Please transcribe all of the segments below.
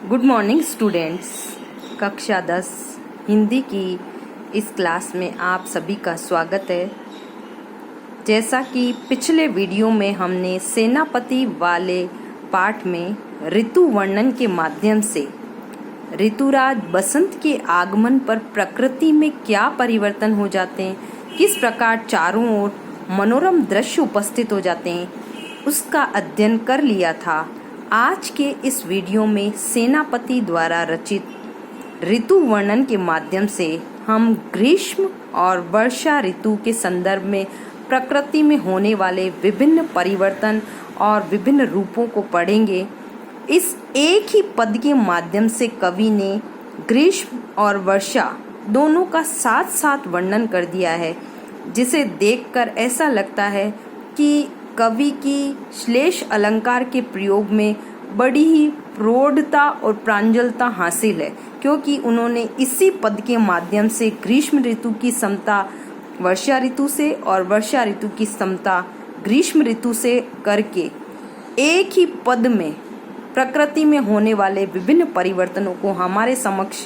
Good morning students. कक्षा 10 हिंदी की इस क्लास में आप सभी का स्वागत है। जैसा कि पिछले वीडियो में हमने सेनापति वाले पाठ में ऋतु वर्णन के माध्यम से ऋतुराज बसंत के आगमन पर प्रकृति में क्या परिवर्तन हो जाते हैं, किस प्रकार चारों ओर मनोरम दृश्य उपस्थित हो जाते हैं, उसका अध्ययन कर लिया था। आज के इस वीडियो में सेनापति द्वारा रचित ऋतु वर्णन के माध्यम से हम ग्रीष्म और वर्षा ऋतु के संदर्भ में प्रकृति में होने वाले विभिन्न परिवर्तन और विभिन्न रूपों को पढ़ेंगे। इस एक ही पद के माध्यम से कवि ने ग्रीष्म और वर्षा दोनों का साथ साथ वर्णन कर दिया है, जिसे देखकर ऐसा लगता है कि कवि की श्लेष अलंकार के प्रयोग में बड़ी ही प्रौढ़ता और प्रांजलता हासिल है, क्योंकि उन्होंने इसी पद के माध्यम से ग्रीष्म ऋतु की समता वर्षा ऋतु से और वर्षा ऋतु की समता ग्रीष्म ऋतु से करके एक ही पद में प्रकृति में होने वाले विभिन्न परिवर्तनों को हमारे समक्ष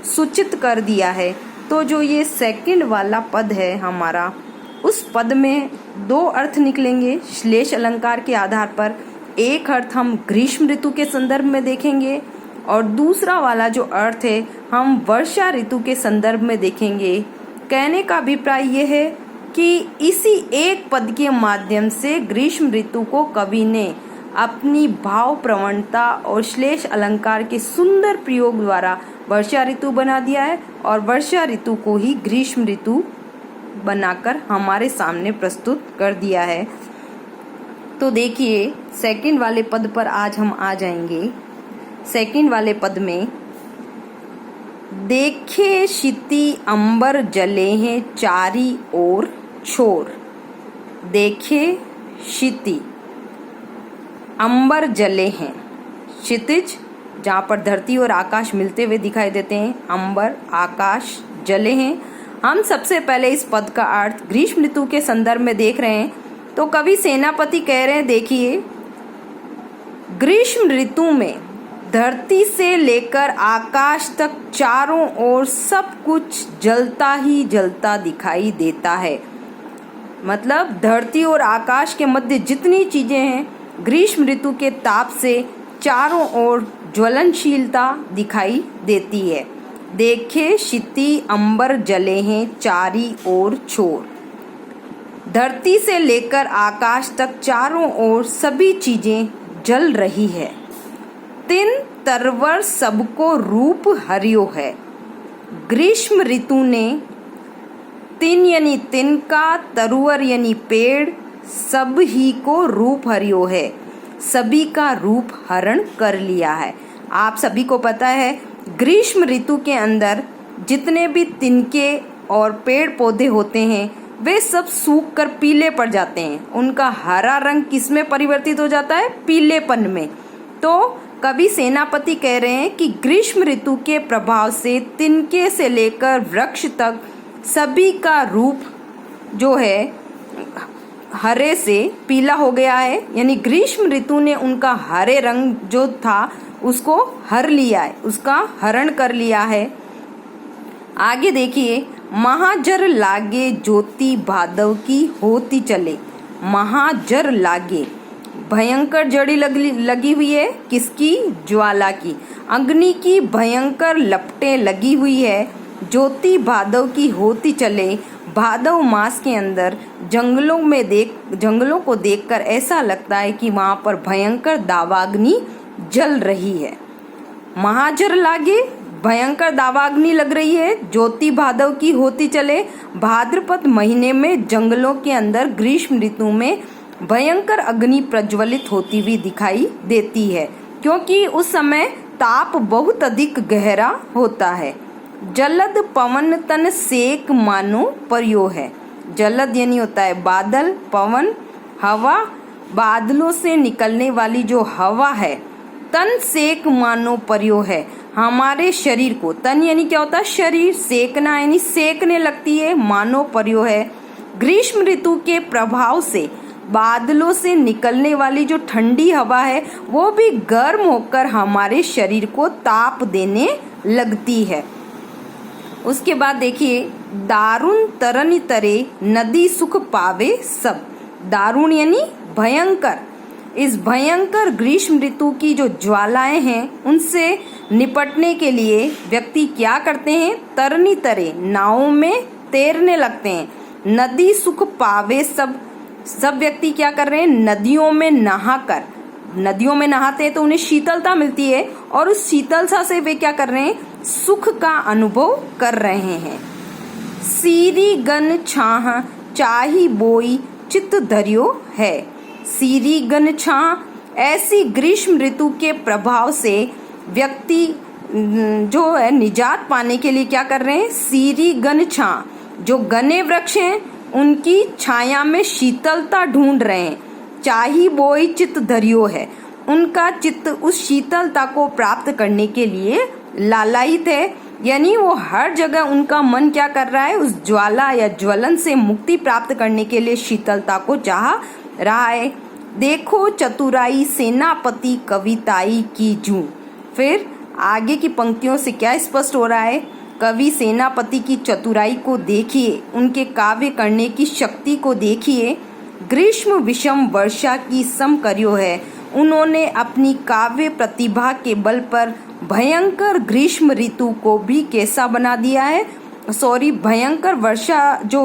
सूचित कर दिया है। तो जो ये सेकंड वाला पद है हमारा, उस पद में दो अर्थ निकलेंगे श्लेष अलंकार के आधार पर। एक अर्थ हम ग्रीष्म ऋतु के संदर्भ में देखेंगे और दूसरा वाला जो अर्थ है हम वर्षा ऋतु के संदर्भ में देखेंगे। कहने का अभिप्राय यह है कि इसी एक पद के माध्यम से ग्रीष्म ऋतु को कवि ने अपनी भाव प्रवणता और श्लेष अलंकार के सुंदर प्रयोग द्वारा वर्षा ऋतु बना दिया है और वर्षा ऋतु को ही ग्रीष्म ऋतु बनाकर हमारे सामने प्रस्तुत कर दिया है। तो देखिए, सेकंड वाले पद पर आज हम आ जाएंगे। सेकंड वाले पद में देखे क्षिति अंबर जले हैं चारी ओर छोर। देखे क्षिति अंबर जले हैं, क्षितिज जहाँ पर धरती और आकाश मिलते हुए दिखाई देते हैं, अंबर आकाश जले हैं। हम सबसे पहले इस पद का अर्थ ग्रीष्म ऋतु के संदर्भ में देख रहे हैं। तो कवि सेनापति कह रहे हैं, देखिए ग्रीष्म ऋतु में धरती से लेकर आकाश तक चारों ओर सब कुछ जलता ही जलता दिखाई देता है। मतलब धरती और आकाश के मध्य जितनी चीजें हैं, ग्रीष्म ऋतु के ताप से चारों ओर ज्वलनशीलता दिखाई देती है। देखे क्षिति अंबर जले हैं चारी ओर छोर। धरती से लेकर आकाश तक चारों ओर सभी चीजें जल रही है। तिन तरवर सबको रूप हरियो है। ग्रीष्म ऋतु ने तिन यानी तिनका, तरुवर यानी पेड़, सब ही को रूप हरियो है, सभी का रूप हरण कर लिया है। आप सभी को पता है ग्रीष्म ऋतु के अंदर जितने भी तिनके और पेड़ पौधे होते हैं वे सब सूख कर पीले पड़ जाते हैं। उनका हरा रंग किसमें परिवर्तित हो जाता है? पीलेपन में। तो कवि सेनापति कह रहे हैं कि ग्रीष्म ऋतु के प्रभाव से तिनके से लेकर वृक्ष तक सभी का रूप जो है हरे से पीला हो गया है, यानी ग्रीष्म ऋतु ने उनका हरे रंग जो था उसको हर लिया है, उसका हरण कर लिया है। आगे देखिए, महाजर लागे ज्योति भादव की होती चले। महाजर लागे, भयंकर जड़ी लगी हुई है, किसकी? ज्वाला की, अग्नि की भयंकर लपटें लगी हुई है। ज्योति भादव की होती चले। भादव मास के अंदर जंगलों को देखकर ऐसा लगता है कि वहां पर भयंकर दावाग्नि जल रही है। महाजर लागे, भयंकर दावाग्नि लग रही है। ज्योति भादव की होती चले। भाद्रपद महीने में जंगलों के अंदर ग्रीष्म ऋतु में भयंकर अग्नि प्रज्वलित होती हुई दिखाई देती है, क्योंकि उस समय ताप बहुत अधिक गहरा होता है। जलद पवन तन सेक मानो पर्यो है। जलद यानी होता है बादल, पवन हवा, बादलों से निकलने वाली जो हवा है, तन सेक मानो पर्यो है, हमारे शरीर को, तन यानी क्या होता है? शरीर, सेकना यानी सेकने लगती है, मानो पर्यो है। ग्रीष्म ऋतु के प्रभाव से बादलों से निकलने वाली जो ठंडी हवा है वो भी गर्म होकर हमारे शरीर को ताप देने लगती है। उसके बाद देखिए, दारुण तरनि तरे नदी सुख पावे सब। दारुण यानी भयंकर। इस भयंकर ग्रीष्म ऋतु की जो ज्वालाएं हैं उनसे निपटने के लिए व्यक्ति क्या करते हैं? तरनि तरे, नावों में तैरने लगते हैं। नदी सुख पावे सब व्यक्ति क्या कर रहे हैं? नदियों में नहाकर, नदियों में नहाते हैं तो उन्हें शीतलता मिलती है और उस शीतलता से वे क्या कर रहे हैं? सुख का अनुभव कर रहे हैं। सीरी गन छाह चाही बोई चित्त धरियो है। सीरी गन छाह, ऐसी ग्रीष्म ऋतु के प्रभाव से व्यक्ति जो है निजात पाने के लिए क्या कर रहे हैं? सीरी गन छाह, जो घने वृक्ष हैं उनकी छाया में शीतलता ढूंढ रहे हैं। चाही बोई चित्त धरियो है, उनका चित्त उस शीतलता को प्राप्त करने के लिए लालायित है, यानी वो हर जगह उनका मन क्या कर रहा है? उस ज्वाला या ज्वलन से मुक्ति प्राप्त करने के लिए शीतलता को चाह रहा है। देखो चतुराई सेनापति कविताई की जूं। फिर आगे की पंक्तियों से क्या स्पष्ट हो रहा है? कवि सेनापति की चतुराई को देखिए, उनके काव्य करने की शक्ति को देखिए। ग्रीष्म विषम वर्षा की सम करियो है। उन्होंने अपनी काव्य प्रतिभा के बल पर भयंकर ग्रीष्म ऋतु को भी कैसा बना दिया है? भयंकर जो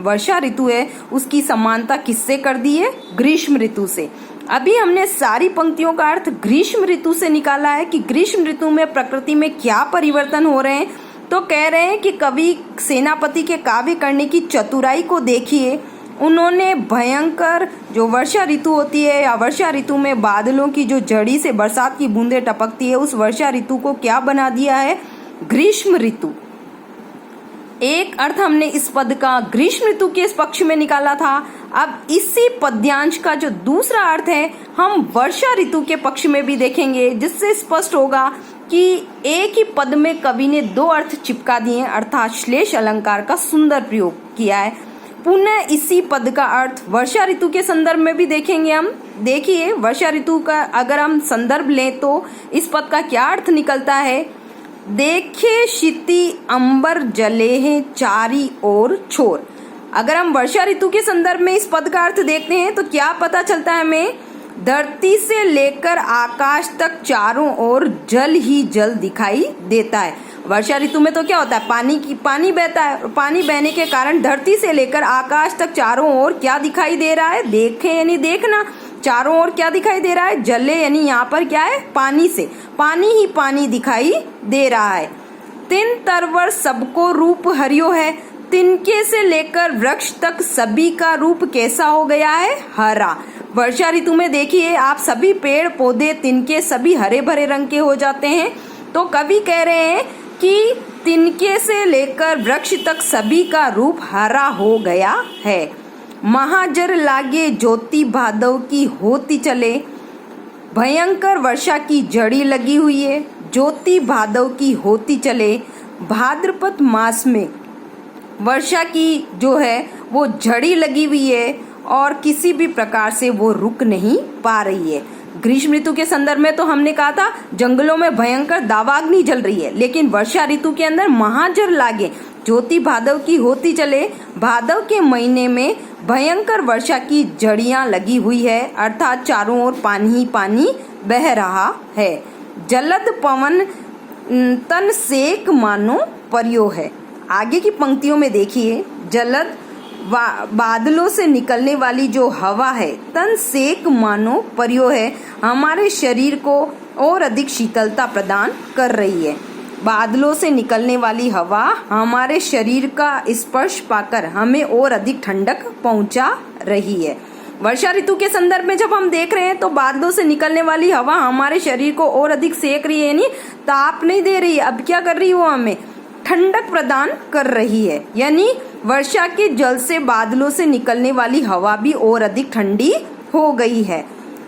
वर्षा ऋतु है उसकी समानता किससे कर दी है? ग्रीष्म ऋतु से। अभी हमने सारी पंक्तियों का अर्थ ग्रीष्म ऋतु से निकाला है कि ग्रीष्म ऋतु में प्रकृति में क्या परिवर्तन हो रहे हैं। तो कह रहे हैं कि कवि सेनापति के काव्य करने की चतुराई को देखिए। उन्होंने भयंकर जो वर्षा ऋतु होती है या वर्षा ऋतु में बादलों की जो जड़ी से बरसात की बूंदें टपकती है, उस वर्षा ऋतु को क्या बना दिया है? ग्रीष्म ऋतु। एक अर्थ हमने इस पद का ग्रीष्म ऋतु के इस पक्ष में निकाला था। अब इसी पद्यांश का जो दूसरा अर्थ है हम वर्षा ऋतु के पक्ष में भी देखेंगे, जिससे स्पष्ट होगा कि एक ही पद में कवि ने दो अर्थ चिपका दिए, अर्थात श्लेष अलंकार का सुंदर प्रयोग किया है। पुनः इसी पद का अर्थ वर्षा ऋतु के संदर्भ में भी देखेंगे हम। देखिए, वर्षा ऋतु का अगर हम संदर्भ लें तो इस पद का क्या अर्थ निकलता है? देखे क्षिति अंबर जले हैं चारी ओर छोर। अगर हम वर्षा ऋतु के संदर्भ में इस पद का अर्थ देखते हैं तो क्या पता चलता है हमें? धरती से लेकर आकाश तक चारों ओर जल ही जल दिखाई देता है। वर्षा ऋतु में तो क्या होता है? पानी बहता है। पानी बहने के कारण धरती से लेकर आकाश तक चारों ओर क्या दिखाई दे रहा है? देखें यानी देखना, चारों ओर क्या दिखाई दे रहा है? जले यानी यहाँ पर क्या है? पानी से पानी ही पानी दिखाई दे रहा है। तिन तरवर सबको रूप हरियो है। तिनके से लेकर वृक्ष तक सभी का रूप कैसा हो गया है? हरा। वर्षा ऋतु में देखिए आप, सभी पेड़ पौधे तिनके सभी हरे भरे रंग के हो जाते हैं। तो कवि कह रहे हैं कि तिनके से लेकर वृक्ष तक सभी का रूप हरा हो गया है। महाजर लागे ज्योति भादव की होती चले। भयंकर वर्षा की जड़ी लगी हुई है, ज्योति भादव की होती चले। भाद्रपद मास में वर्षा की जो है वो झड़ी लगी हुई है और किसी भी प्रकार से वो रुक नहीं पा रही है। ग्रीष्म ऋतु के संदर्भ में तो हमने कहा था जंगलों में भयंकर दावाग्नि जल रही है, लेकिन वर्षा ऋतु के अंदर महाजर लागे ज्योति भादव की होती चले। भादव के महीने में भयंकर वर्षा की जड़ियां लगी हुई है, अर्थात चारों ओर पानी ही पानी बह रहा है। जलद पवन तन सेक मानो परियो है। आगे की पंक्तियों में देखिए, जलद बादलों से निकलने वाली जो हवा है तन सेक मानो परियो है, हमारे शरीर को और अधिक शीतलता प्रदान कर रही है। बादलों से निकलने वाली हवा हमारे शरीर का स्पर्श पाकर हमें और अधिक ठंडक पहुंचा रही है। वर्षा ऋतु के संदर्भ में जब हम देख रहे हैं तो बादलों से निकलने वाली हवा हमारे शरीर को और अधिक सेक रही है, यानी ताप नहीं दे रही है, अब क्या कर रही है? वो हमें ठंडक प्रदान कर रही है। यानी वर्षा के जल से बादलों से निकलने वाली हवा भी और अधिक ठंडी हो गई है।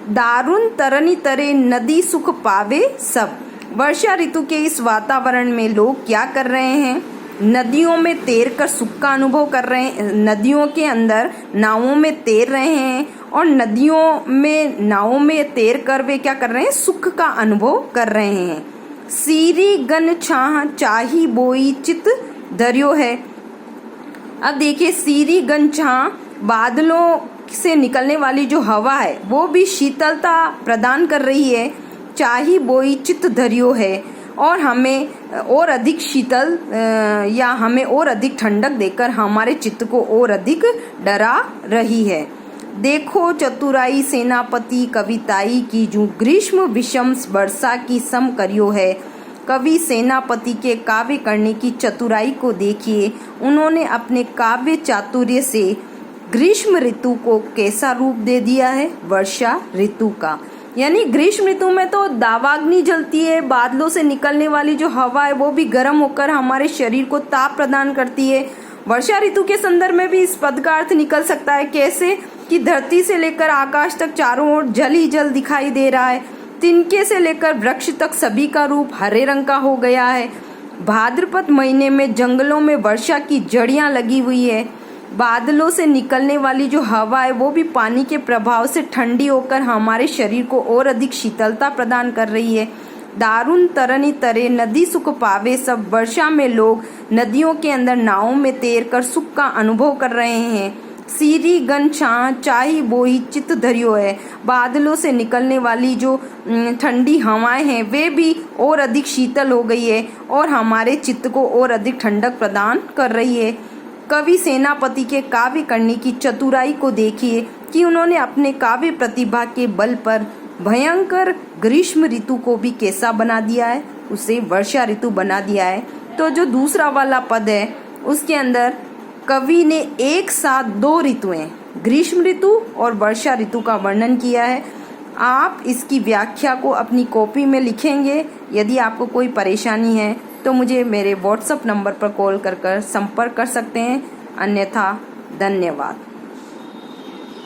दारुण तरनि तरे नदी सुख पावे सब। वर्षा ऋतु के इस वातावरण में लोग क्या कर रहे हैं? नदियों में तैर कर सुख का अनुभव कर रहे हैं। नदियों के अंदर नावों में तैर रहे हैं और नदियों में नावों में तैर कर वे क्या कर रहे हैं, सुख का अनुभव कर रहे हैं। सीरी गन छाह चाही बोई चित दरियो है। अब देखिए, सीरी गन छाह, बादलों से निकलने वाली जो हवा है वो भी शीतलता प्रदान कर रही है। चाही बोई चित दरियो है, और हमें और अधिक शीतल या हमें और अधिक ठंडक देकर हमारे चित्त को और अधिक डरा रही है। देखो चतुराई सेनापति कविताई की जो ग्रीष्म विषम वर्षा की सम करियो है। कवि सेनापति के काव्य करने की चतुराई को देखिए। उन्होंने अपने काव्य चातुर्य से ग्रीष्म ऋतु को कैसा रूप दे दिया है, वर्षा ऋतु का। यानी ग्रीष्म ऋतु में तो दावाग्नि जलती है, बादलों से निकलने वाली जो हवा है वो भी गर्म होकर हमारे शरीर को ताप प्रदान करती है। वर्षा ऋतु के संदर्भ में भी इस पद का अर्थ निकल सकता है, कैसे कि धरती से लेकर आकाश तक चारों ओर जल ही जल दिखाई दे रहा है। तिनके से लेकर वृक्ष तक सभी का रूप हरे रंग का हो गया है। भाद्रपद महीने में जंगलों में वर्षा की जड़ियां लगी हुई है। बादलों से निकलने वाली जो हवा है वो भी पानी के प्रभाव से ठंडी होकर हमारे शरीर को और अधिक शीतलता प्रदान कर रही है। दारुण तरनी तरे नदी सुख पावे, सब वर्षा में लोग नदियों के अंदर नावों में तैर कर सुख का अनुभव कर रहे हैं। सीरी गन छाह चाही बोई चित धरियो है। बादलों से निकलने वाली जो ठंडी हवाएं हैं वे भी और अधिक शीतल हो गई है और हमारे चित्त को और अधिक ठंडक प्रदान कर रही है। कवि सेनापति के काव्य करने की चतुराई को देखिए कि उन्होंने अपने काव्य प्रतिभा के बल पर भयंकर ग्रीष्म ऋतु को भी कैसा बना दिया है, उसे वर्षा ऋतु बना दिया है। तो जो दूसरा वाला पद है उसके अंदर कवि ने एक साथ दो ऋतुएं, ग्रीष्म ऋतु और वर्षा ऋतु का वर्णन किया है। आप इसकी व्याख्या को अपनी कॉपी में लिखेंगे। यदि आपको कोई परेशानी है तो मुझे मेरे व्हाट्सएप नंबर पर कॉल कर संपर्क कर सकते हैं। अन्यथा धन्यवाद।